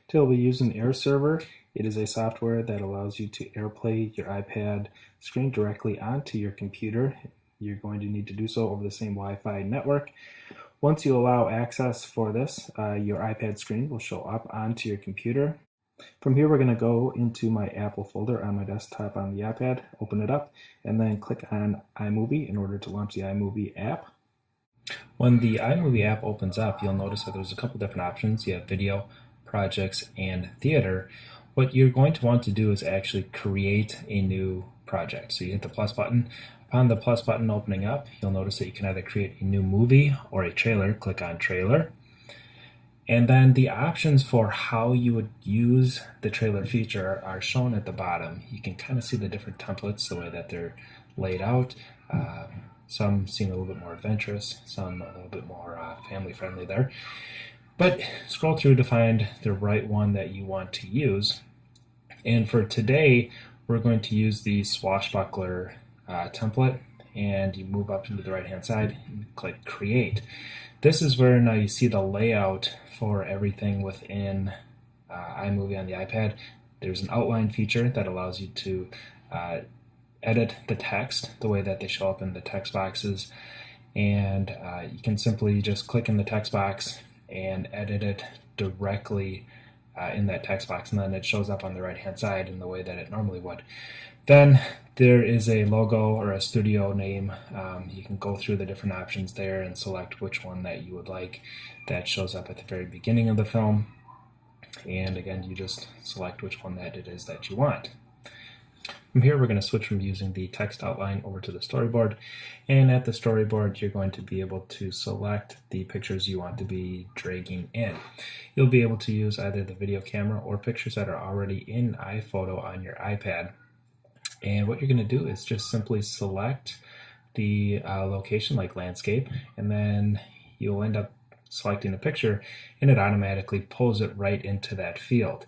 Today we'll be using AirServer. It is a software that allows you to AirPlay your iPad screen directly onto your computer. You're going to need to do so over the same Wi-Fi network. Once you allow access for this, your iPad screen will show up onto your computer. From here, we're going to go into my Apple folder on my desktop on the iPad, open it up, and then click on iMovie in order to launch the iMovie app. When the iMovie app opens up, you'll notice that there's a couple different options. You have video, projects, and theater. What you're going to want to do is actually create a new project. So you hit the plus button. Upon the plus button opening up, you'll notice that you can either create a new movie or a trailer. Click on trailer. And then the options for how you would use the trailer feature are shown at the bottom. You can kind of see the different templates, the way that they're laid out. Some seem a little bit more adventurous, some a little bit more family friendly there. But scroll through to find the right one that you want to use. And for today, we're going to use the swashbuckler template, and you move up into the right hand side and click create. This is where now you see the layout for everything within iMovie on the iPad. There's an outline feature that allows you to edit the text the way that they show up in the text boxes, and you can simply just click in the text box and edit it directly in that text box, and then it shows up on the right hand side in the way that it normally would. Then there is a logo or a studio name. You can go through the different options there and select which one that you would like. That shows up at the very beginning of the film, and again, you just select which one that it is that you want. From here, we're going to switch from using the text outline over to the storyboard, and at the storyboard you're going to be able to select the pictures you want to be dragging in. You'll be able to use either the video camera or pictures that are already in iPhoto on your iPad, and what you're going to do is just simply select the location, like landscape, and then you'll end up selecting a picture, and it automatically pulls it right into that field.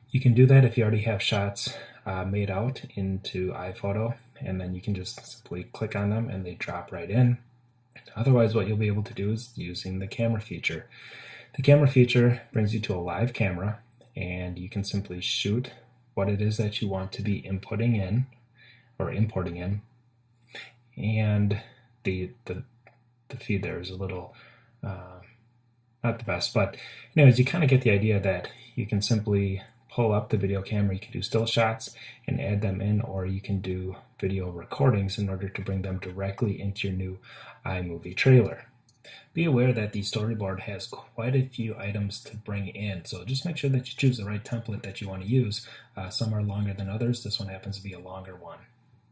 You can do that if you already have shots made out into iPhoto, and then you can just simply click on them and they drop right in. Otherwise, what you'll be able to do is using the camera feature. The camera feature brings you to a live camera, and you can simply shoot what it is that you want to be inputting in or importing in, and the feed there is a little not the best, but anyways, you kind of get the idea that you can simply pull up the video camera. You can do still shots and add them in, or you can do video recordings in order to bring them directly into your new iMovie trailer. Be aware that the storyboard has quite a few items to bring in, so just make sure that you choose the right template that you want to use. Some are longer than others. This one happens to be a longer one.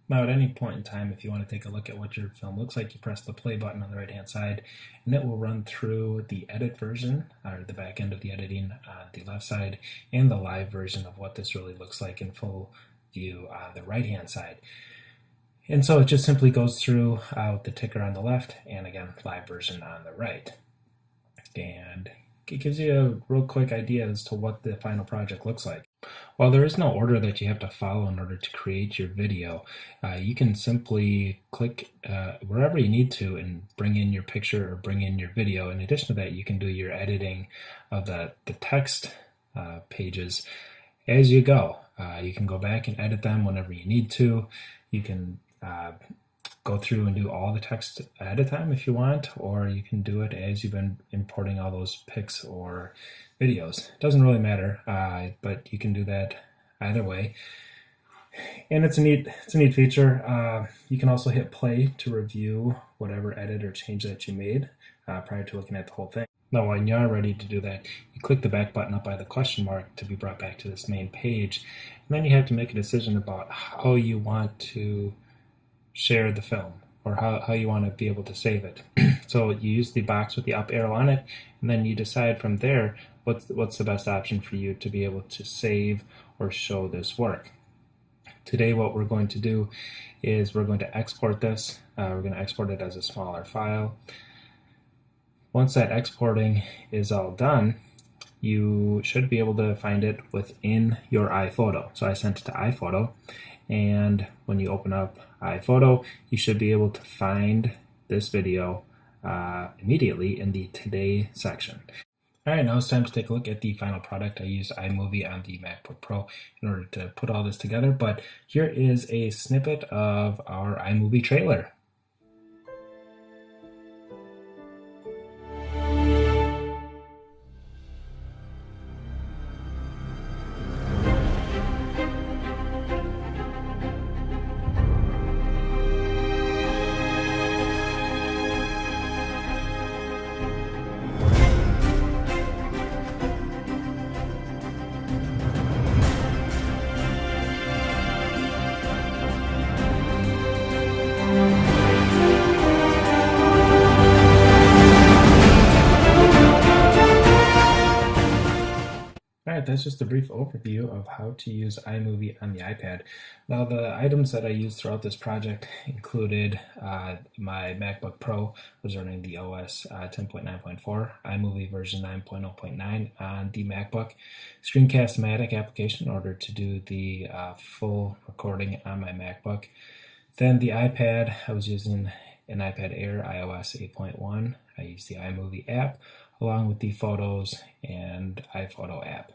Now, at any point in time, if you want to take a look at what your film looks like, you press the play button on the right hand side, and it will run through the edit version, or the back end of the editing on the left side, and the live version of what this really looks like in full view on the right hand side. And so it just simply goes through with the ticker on the left, and again, live version on the right. And it gives you a real quick idea as to what the final project looks like. While there is no order that you have to follow in order to create your video, you can simply click wherever you need to and bring in your picture or bring in your video. In addition to that, you can do your editing of the text pages as you go. You can go back and edit them whenever you need to. You can go through and do all the text ahead of time if you want, or you can do it as you've been importing all those pics or videos. It doesn't really matter, but you can do that either way. And it's a neat feature. You can also hit play to review whatever edit or change that you made prior to looking at the whole thing. Now, when you are ready to do that, you click the back button up by the question mark to be brought back to this main page. And then you have to make a decision about how you want to share the film, or how you want to be able to save it. So you use the box with the up arrow on it, and then you decide from there what's the best option for you to be able to save or show this work. Today what we're going to do is we're going to export this. We're going to export it as a smaller file. Once that exporting is all done, you should be able to find it within your iPhoto. So I sent it to iPhoto, and when you open up iPhoto, you should be able to find this video immediately in the Today section. All right, now it's time to take a look at the final product. I used iMovie on the MacBook Pro in order to put all this together, but here is a snippet of our iMovie trailer. All right, that's just a brief overview of how to use iMovie on the iPad. Now, the items that I used throughout this project included my MacBook Pro. I was running the OS 10.9.4, iMovie version 9.0.9 on the MacBook, Screencast-O-Matic application in order to do the full recording on my MacBook. Then the iPad, I was using an iPad Air iOS 8.1. I used the iMovie app along with the Photos and iPhoto app.